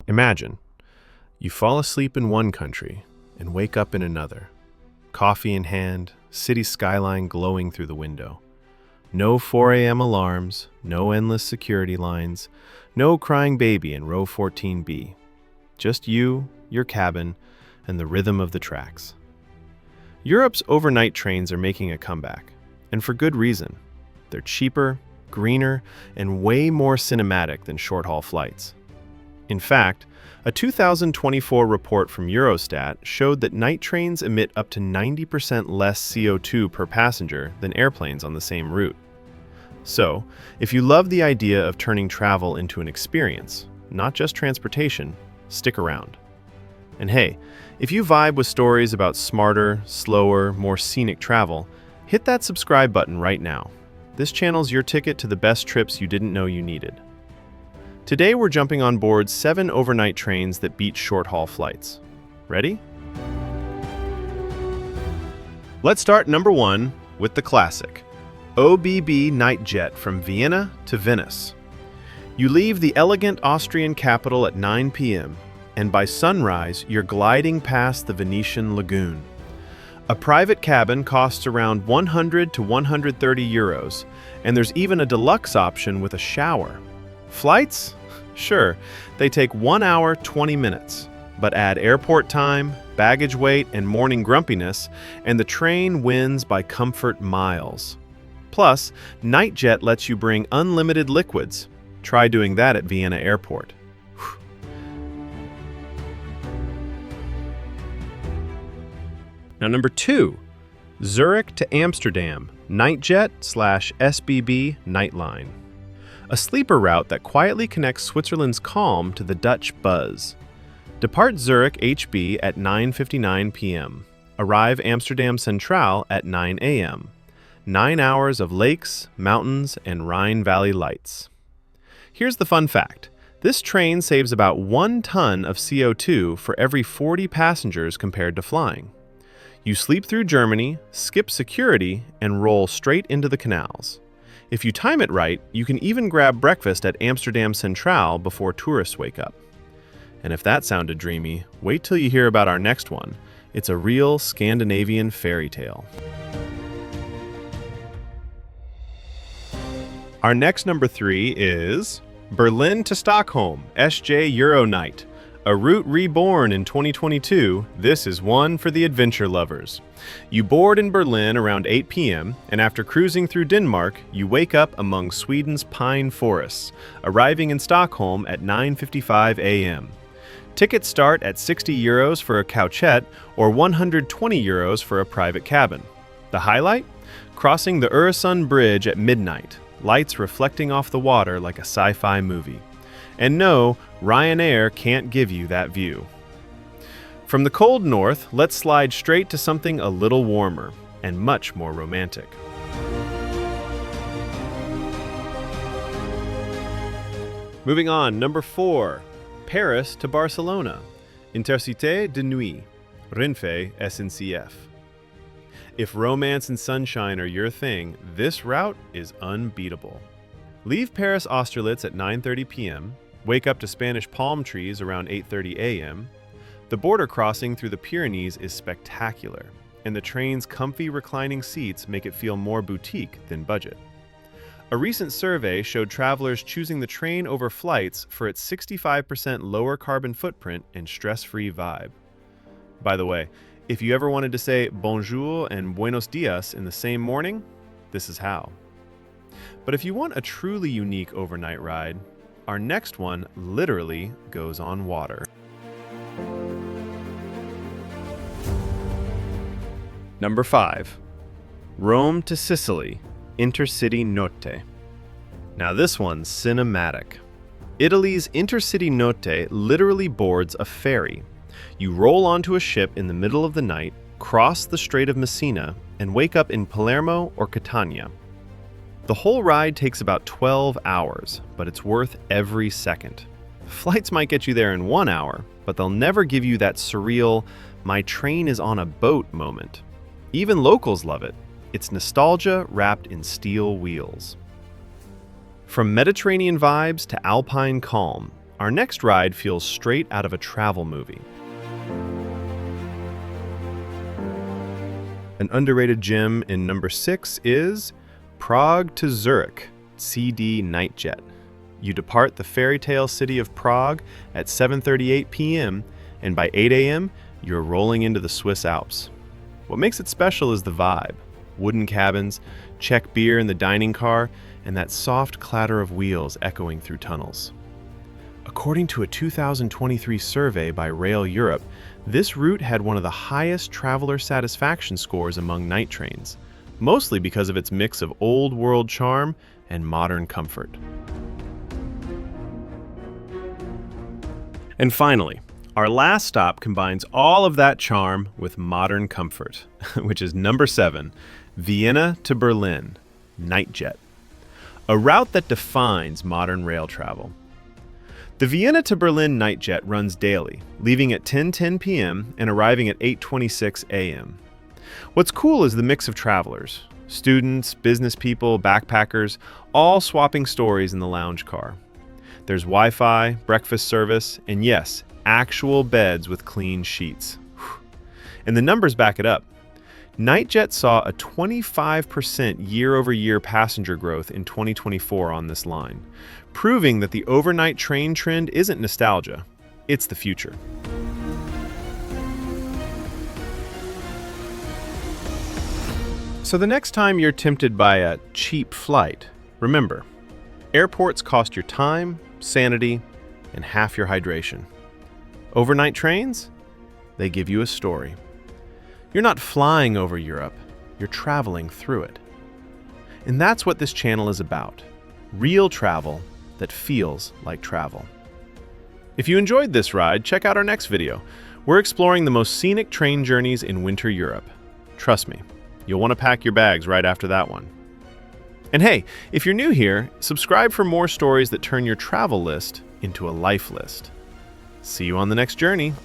Imagine, you fall asleep in one country and wake up in another. Coffee in hand, city skyline glowing through the window. No 4 a.m. alarms, no endless security lines, no crying baby in row 14B. Just you, your cabin, and the rhythm of the tracks. Europe's overnight trains are making a comeback, and for good reason. They're cheaper, greener, and way more cinematic than short-haul flights. In fact, a 2024 report from Eurostat showed that night trains emit up to 90% less CO2 per passenger than airplanes on the same route. So, if you love the idea of turning travel into an experience, not just transportation, stick around. And hey, if you vibe with stories about smarter, slower, more scenic travel, hit that subscribe button right now. This channel's your ticket to the best trips you didn't know you needed. Today we're jumping on board 7 overnight trains that beat short-haul flights. Ready? Let's start number 1 with the classic, ÖBB Nightjet from Vienna to Venice. You leave the elegant Austrian capital at 9 p.m., and by sunrise you're gliding past the Venetian lagoon. A private cabin costs around 100 to 130 euros, and there's even a deluxe option with a shower. Flights? Sure, they take 1 hour 20 minutes, but add airport time, baggage weight, and morning grumpiness, and the train wins by comfort miles. Plus, Nightjet lets you bring unlimited liquids. Try doing that at Vienna Airport. Now number 2, Zurich to Amsterdam, Nightjet/SBB Nightline. A sleeper route that quietly connects Switzerland's calm to the Dutch buzz. Depart Zurich HB at 9:59 p.m. Arrive Amsterdam Centraal at 9 a.m. 9 hours of lakes, mountains, and Rhine Valley lights. Here's the fun fact. This train saves about 1 ton of CO2 for every 40 passengers compared to flying. You sleep through Germany, skip security, and roll straight into the canals. If you time it right, you can even grab breakfast at Amsterdam Centraal before tourists wake up. And if that sounded dreamy, wait till you hear about our next one. It's a real Scandinavian fairy tale. Our next number 3 is Berlin to Stockholm, SJ Euronight. A route reborn in 2022, this is one for the adventure lovers. You board in Berlin around 8 p.m., and after cruising through Denmark, you wake up among Sweden's pine forests, arriving in Stockholm at 9:55 a.m. Tickets start at 60 euros for a couchette or 120 euros for a private cabin. The highlight? Crossing the Øresund Bridge at midnight, lights reflecting off the water like a sci-fi movie. And no, Ryanair can't give you that view. From the cold north, let's slide straight to something a little warmer and much more romantic. Moving on, number 4, Paris to Barcelona, Intercity Notte, Renfe SNCF. If romance and sunshine are your thing, this route is unbeatable. Leave Paris Austerlitz at 9:30 p.m., wake up to Spanish palm trees around 8:30 a.m. The border crossing through the Pyrenees is spectacular, and the train's comfy reclining seats make it feel more boutique than budget. A recent survey showed travelers choosing the train over flights for its 65% lower carbon footprint and stress-free vibe. By the way, if you ever wanted to say bonjour and buenos dias in the same morning, this is how. But if you want a truly unique overnight ride, our next one literally goes on water. Number 5, Rome to Sicily, Intercity Notte. Now this one's cinematic. Italy's Intercity Notte literally boards a ferry. You roll onto a ship in the middle of the night, cross the Strait of Messina, and wake up in Palermo or Catania. The whole ride takes about 12 hours, but it's worth every second. Flights might get you there in 1 hour, but they'll never give you that surreal, my train is on a boat moment. Even locals love it. It's nostalgia wrapped in steel wheels. From Mediterranean vibes to alpine calm, Our next ride feels straight out of a travel movie. An underrated gem in number 6 is Prague to Zurich, CD Nightjet. You depart the fairy tale city of Prague at 7:38 p.m., and by 8 a.m., you're rolling into the Swiss Alps. What makes it special is the vibe. Wooden cabins, Czech beer in the dining car, and that soft clatter of wheels echoing through tunnels. According to a 2023 survey by Rail Europe, this route had one of the highest traveler satisfaction scores among night trains, mostly because of its mix of old-world charm and modern comfort. And finally, our last stop combines all of that charm with modern comfort, which is number 7, Vienna to Berlin, Nightjet. A route that defines modern rail travel. The Vienna to Berlin Nightjet runs daily, leaving at 10:10 p.m. and arriving at 8:26 a.m. What's cool is the mix of travelers, students, business people, backpackers, all swapping stories in the lounge car. There's Wi-Fi, breakfast service, and yes, actual beds with clean sheets. And the numbers back it up. Nightjet saw a 25% year-over-year passenger growth in 2024 on this line, proving that the overnight train trend isn't nostalgia, it's the future. So the next time you're tempted by a cheap flight, remember, airports cost your time, sanity, and half your hydration. Overnight trains? They give you a story. You're not flying over Europe, you're traveling through it. And that's what this channel is about. Real travel that feels like travel. If you enjoyed this ride, check out our next video. We're exploring the most scenic train journeys in winter Europe. Trust me, you'll want to pack your bags right after that one. And hey, if you're new here, subscribe for more stories that turn your travel list into a life list. See you on the next journey.